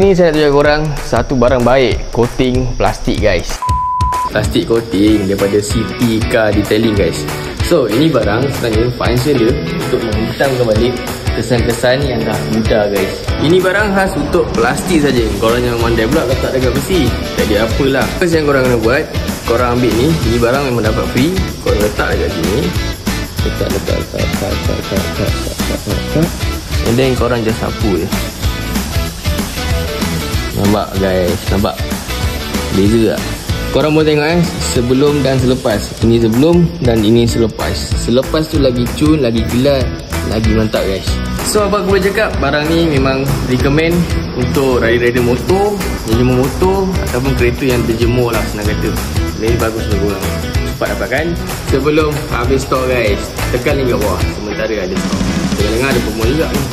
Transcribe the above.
Ini saya nak tunjuk korang satu barang baik, coating plastik guys. Plastik coating daripada CP Car Detailing guys. So ini barang sebenarnya function dia untuk menghitamkan balik kesan-kesan yang dah muda guys. Ini barang khas untuk plastik saja. Korang yang mandai pula letak dekat besi, tak ada apalah. First yang korang kena buat, korang ambil ni, ini barang memang dapat free. Korang letak dekat sini, letak. And then korang just sapu je. Nampak guys, nampak beza tak? Korang boleh tengok sebelum dan selepas. Ini sebelum dan ini selepas. Selepas tu lagi cun, lagi kilat, lagi mantap guys. So apa aku boleh cakap, barang ni memang recommend untuk rider-rider motor, jemur motor ataupun kereta yang terjemur lah senang kata. Ini bagus bagi korang. Cepat dapatkan sebelum habis stok guys. Tekan link kat bawah sementara ada stok. Dengar-dengar ada promo juga ni.